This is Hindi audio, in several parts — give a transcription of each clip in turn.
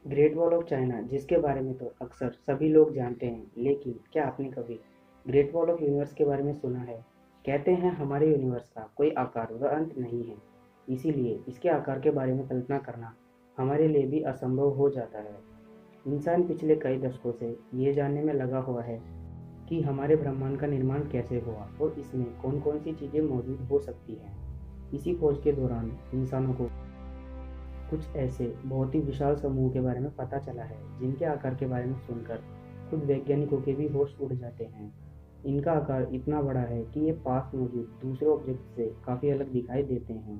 ग्रेट वॉल ऑफ चाइना, जिसके बारे में तो अक्सर सभी लोग जानते हैं, लेकिन क्या आपने कभी ग्रेट वॉल ऑफ यूनिवर्स के बारे में सुना है? कहते हैं हमारे यूनिवर्स का कोई आकार व अंत नहीं है, इसीलिए इसके आकार के बारे में कल्पना करना हमारे लिए भी असंभव हो जाता है। इंसान पिछले कई दशकों से ये जानने में लगा हुआ है कि हमारे ब्रह्मांड का निर्माण कैसे हुआ और इसमें कौन कौन सी चीज़ें मौजूद हो सकती हैं। इसी खोज के दौरान इंसानों को कुछ ऐसे बहुत ही विशाल समूह के बारे में पता चला है जिनके आकार के बारे में सुनकर खुद वैज्ञानिकों के भी होश उड़ जाते हैं। इनका आकार इतना बड़ा है कि ये पास मौजूद दूसरे ऑब्जेक्ट से काफ़ी अलग दिखाई देते हैं।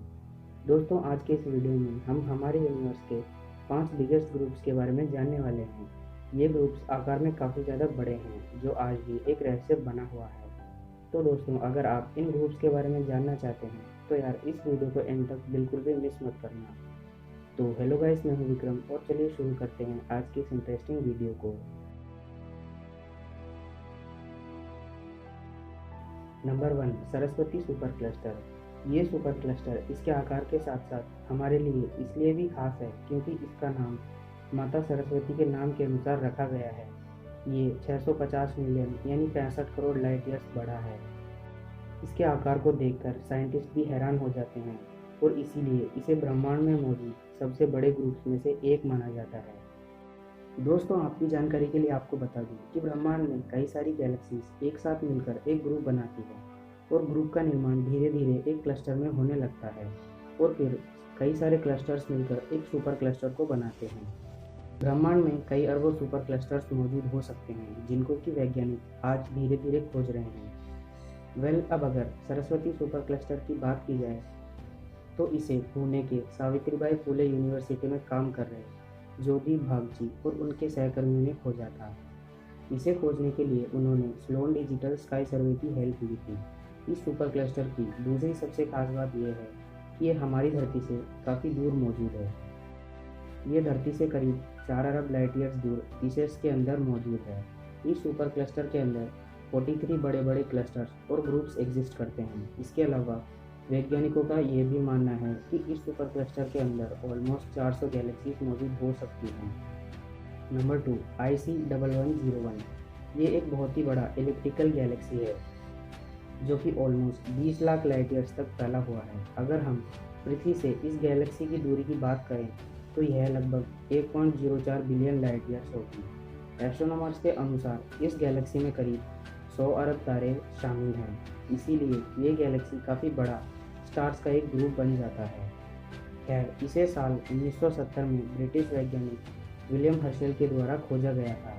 दोस्तों, आज के इस वीडियो में हम हमारे यूनिवर्स के 5 बिगेस्ट ग्रुप्स के बारे में जानने वाले हैं। ये ग्रुप्स आकार में काफ़ी ज़्यादा बड़े हैं, जो आज भी एक रहस्य बना हुआ है। तो दोस्तों, अगर आप इन ग्रुप्स के बारे में जानना चाहते हैं तो यार इस वीडियो को एंड तक बिल्कुल भी मिस मत करना। तो हेलो गाइस, मैं हूं विक्रम और चलिए शुरू करते हैं आज की इस इंटरेस्टिंग वीडियो को। Number 1, Saraswati super cluster. ये सुपर क्लस्टर इसके आकार के साथ साथ हमारे लिए इसलिए भी खास है क्योंकि इसका नाम माता सरस्वती के नाम के अनुसार रखा गया है। ये 650 मिलियन यानी 65 करोड़ लाइट ईयर्स बड़ा है। इसके आकार को देखकर साइंटिस्ट भी हैरान हो जाते हैं और इसीलिए इसे ब्रह्मांड में मौजूद सबसे बड़े ग्रुप्स में से एक माना जाता है। दोस्तों, आपकी जानकारी के लिए आपको बता दूं कि ब्रह्मांड में कई सारी गैलेक्सीज एक साथ मिलकर एक ग्रुप बनाती है और ग्रुप का निर्माण धीरे धीरे एक क्लस्टर में होने लगता है और फिर कई सारे क्लस्टर्स मिलकर एक सुपर क्लस्टर को बनाते हैं। ब्रह्मांड में कई अरबों सुपर क्लस्टर्स मौजूद हो सकते हैं जिनको कि वैज्ञानिक आज धीरे धीरे खोज रहे हैं। अब अगर सरस्वती सुपर क्लस्टर की बात की जाए तो इसे पुणे के सावित्रीबाई फुले यूनिवर्सिटी में काम कर रहे ज्योति भागची और उनके सहकर्मियों ने खोजा था। इसे खोजने के लिए उन्होंने स्लोन डिजिटल स्काई सर्वे की हेल्प ली थी। इस सुपर क्लस्टर की दूसरी सबसे खास बात यह है कि यह हमारी धरती से काफ़ी दूर मौजूद है। ये धरती से करीब 4 अरब लाइट ईयर्स दूर टीसेस के अंदर मौजूद है। इस सुपर क्लस्टर के अंदर 43 बड़े बड़े क्लस्टर्स और ग्रुप्स एग्जिस्ट करते हैं। इसके अलावा वैज्ञानिकों का यह भी मानना है कि इस सुपर क्लस्टर के अंदर ऑलमोस्ट 400 गैलेक्सीज मौजूद हो सकती हैं। Number 2, IC1101। ये एक बहुत ही बड़ा इलिप्टिकल गैलेक्सी है जो कि ऑलमोस्ट 20 लाख लाइट ईयर्स तक फैला हुआ है। अगर हम पृथ्वी से इस गैलेक्सी की दूरी की बात करें तो यह लगभग 1.04 बिलियन लाइट ईयर्स होगी। एस्ट्रोनॉमर्स के अनुसार इस गैलेक्सी में करीब 100 अरब तारे शामिल हैं, इसीलिए ये गैलेक्सी काफ़ी बड़ा स्टार्स का एक ग्रुप बन जाता है। खैर, इसे साल 1970 में ब्रिटिश वैज्ञानिक विलियम हर्शेल के द्वारा खोजा गया था।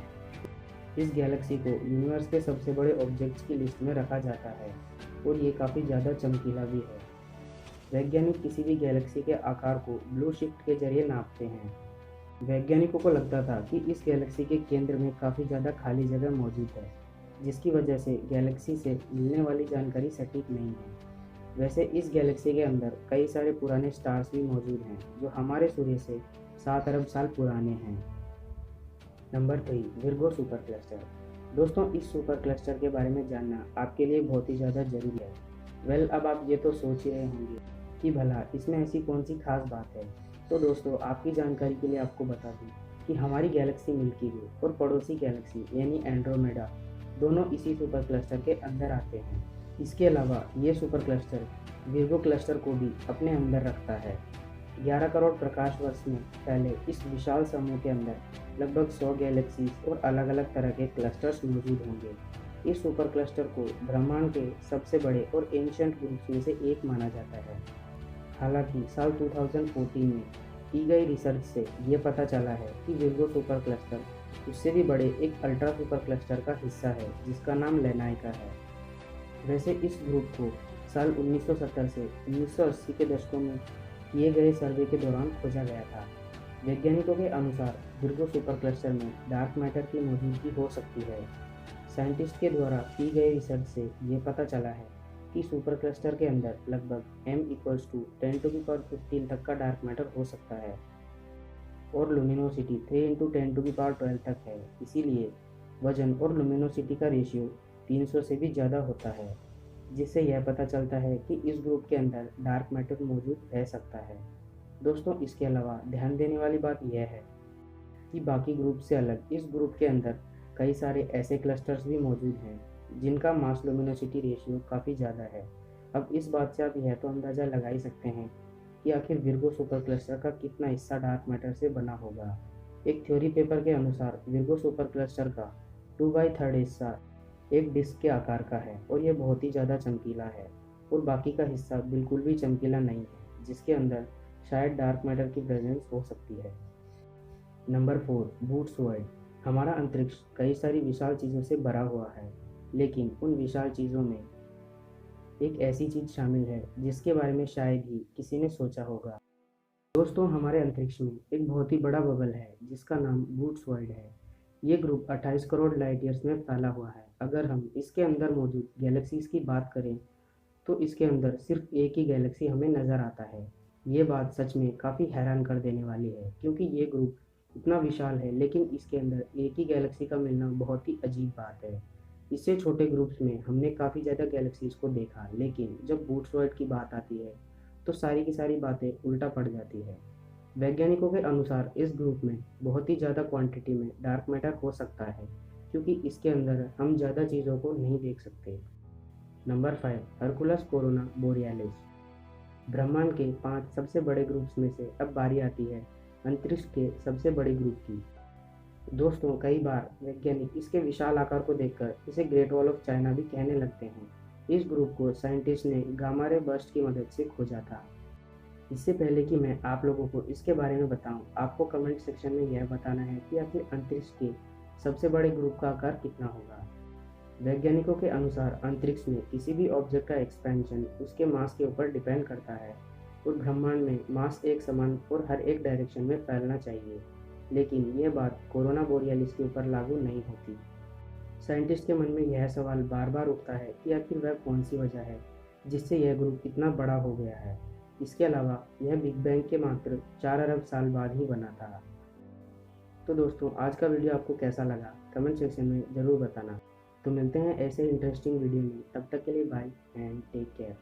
इस गैलेक्सी को यूनिवर्स के सबसे बड़े ऑब्जेक्ट्स की लिस्ट में रखा जाता है और ये काफ़ी ज़्यादा चमकीला भी है। वैज्ञानिक किसी भी गैलेक्सी के आकार को ब्लू शिफ्ट के जरिए नापते हैं। वैज्ञानिकों को लगता था कि इस गैलेक्सी के केंद्र में काफ़ी ज़्यादा खाली जगह मौजूद है, जिसकी वजह से गैलेक्सी से मिलने वाली जानकारी सटीक नहीं है। वैसे इस गैलेक्सी के अंदर कई सारे पुराने स्टार्स भी मौजूद हैं जो हमारे सूर्य से 7 अरब साल पुराने हैं। Number 3, Virgo super cluster. दोस्तों, इस सुपर क्लस्टर के बारे में जानना आपके लिए बहुत ही ज़्यादा ज़रूरी है। अब आप ये तो सोच ही रहे होंगे कि भला इसमें ऐसी कौन सी खास बात है। तो दोस्तों, आपकी जानकारी के लिए आपको बता दूं कि हमारी गैलेक्सी मिल्की वे और पड़ोसी गैलेक्सी यानी एंड्रोमेडा दोनों इसी सुपर क्लस्टर के अंदर आते हैं। इसके अलावा ये सुपर क्लस्टर विर्गो क्लस्टर को भी अपने अंदर रखता है। 11 करोड़ प्रकाश वर्ष में फैले इस विशाल समूह के अंदर लगभग 100 गैलेक्सीज और अलग अलग तरह के क्लस्टर्स मौजूद होंगे। इस सुपर क्लस्टर को ब्रह्मांड के सबसे बड़े और एंशिएंट ग्रुप्स में से एक माना जाता है। हालांकि साल 2014 में की गई रिसर्च से ये पता चला है कि विर्गो सुपर क्लस्टर उससे भी बड़े एक अल्ट्रा सुपर क्लस्टर का हिस्सा है जिसका नाम लेनाइका है। वैसे इस ग्रुप को साल 1970 से 1980 के दशकों में किए गए सर्वे के दौरान खोजा गया था। वैज्ञानिकों के अनुसार विर्गो सुपर क्लस्टर में डार्क मैटर की मौजूदगी हो सकती है। साइंटिस्ट के द्वारा की गई रिसर्च से ये पता चला है कि सुपर क्लस्टर के अंदर लगभग m = 10⁻15 तक का डार्क मैटर हो सकता है और लुमिनोसिटी 3 × 10⁻12 तक है। इसीलिए वजन और लुमिनोसिटी का रेशियो 300 से भी ज़्यादा होता है, जिससे यह पता चलता है कि इस ग्रुप के अंदर डार्क मैटर मौजूद रह सकता है। दोस्तों, इसके अलावा ध्यान देने वाली बात यह है कि बाकी ग्रुप से अलग इस ग्रुप के अंदर कई सारे ऐसे क्लस्टर्स भी मौजूद हैं जिनका मास लुमिनोसिटी रेशियो काफ़ी ज़्यादा है। अब इस बात से आप यह तो अंदाज़ा लगा ही सकते हैं कि आखिर विर्गो सुपर क्लस्टर का कितना हिस्सा डार्क मैटर से बना होगा। एक थ्योरी पेपर के अनुसार विर्गो सुपर क्लस्टर का 2/3 हिस्सा एक डिस्क के आकार का है और यह बहुत ही ज़्यादा चमकीला है, और बाकी का हिस्सा बिल्कुल भी चमकीला नहीं है, जिसके अंदर शायद डार्क मैटर की प्रेजेंस हो सकती है। Number 4, boots world. हमारा अंतरिक्ष कई सारी विशाल चीज़ों से भरा हुआ है, लेकिन उन विशाल चीज़ों में एक ऐसी चीज़ शामिल है जिसके बारे में शायद ही किसी ने सोचा होगा। दोस्तों, हमारे अंतरिक्ष में एक बहुत ही बड़ा बबल है जिसका नाम बूट्स वर्ल्ड है। ये ग्रुप 28 करोड़ लाइट ईयर्स में फैला हुआ है। अगर हम इसके अंदर मौजूद गैलेक्सीज की बात करें तो इसके अंदर सिर्फ एक ही गैलेक्सी हमें नज़र आता है। ये बात सच में काफ़ी हैरान कर देने वाली है, क्योंकि ये ग्रुप इतना विशाल है लेकिन इसके अंदर एक ही गैलेक्सी का मिलना बहुत ही अजीब बात है। इससे छोटे ग्रुप्स में हमने काफ़ी ज़्यादा गैलेक्सीज को देखा, लेकिन जब बूट्स वर्ल्ड की बात आती है तो सारी की सारी बातें उल्टा पड़ जाती है। वैज्ञानिकों के अनुसार इस ग्रुप में बहुत ही ज़्यादा क्वांटिटी में डार्क मैटर हो सकता है, क्योंकि इसके अंदर हम ज़्यादा चीज़ों को नहीं देख सकते। Number 5, Hercules corona borealis. ब्रह्मांड के 5 सबसे बड़े ग्रुप्स में से अब बारी आती है अंतरिक्ष के सबसे बड़े ग्रुप की। दोस्तों, कई बार वैज्ञानिक इसके विशाल आकार को देखकर इसे ग्रेट वॉल ऑफ चाइना भी कहने लगते हैं। इस ग्रुप को साइंटिस्ट ने गामा रे बर्स्ट की मदद से खोजा था। इससे पहले कि मैं आप लोगों को इसके बारे में बताऊं, आपको कमेंट सेक्शन में यह बताना है कि आखिर अंतरिक्ष के सबसे बड़े ग्रुप का आकार कितना होगा। वैज्ञानिकों के अनुसार अंतरिक्ष में किसी भी ऑब्जेक्ट का एक्सपेंशन उसके मास के ऊपर डिपेंड करता है, और ब्रह्मांड में मास एक समान और हर एक डायरेक्शन में फैलना चाहिए। लेकिन यह बात कोरोना बोरियालिस के ऊपर लागू नहीं होती। साइंटिस्ट के मन में यह सवाल बार बार उठता है कि आखिर वह कौन सी वजह है जिससे यह ग्रुप इतना बड़ा हो गया है। इसके अलावा यह बिग बैंग के मात्र 4 अरब साल बाद ही बना था। तो दोस्तों, आज का वीडियो आपको कैसा लगा कमेंट सेक्शन में ज़रूर बताना। तो मिलते हैं ऐसे इंटरेस्टिंग वीडियो में, तब तक के लिए बाय एंड टेक केयर।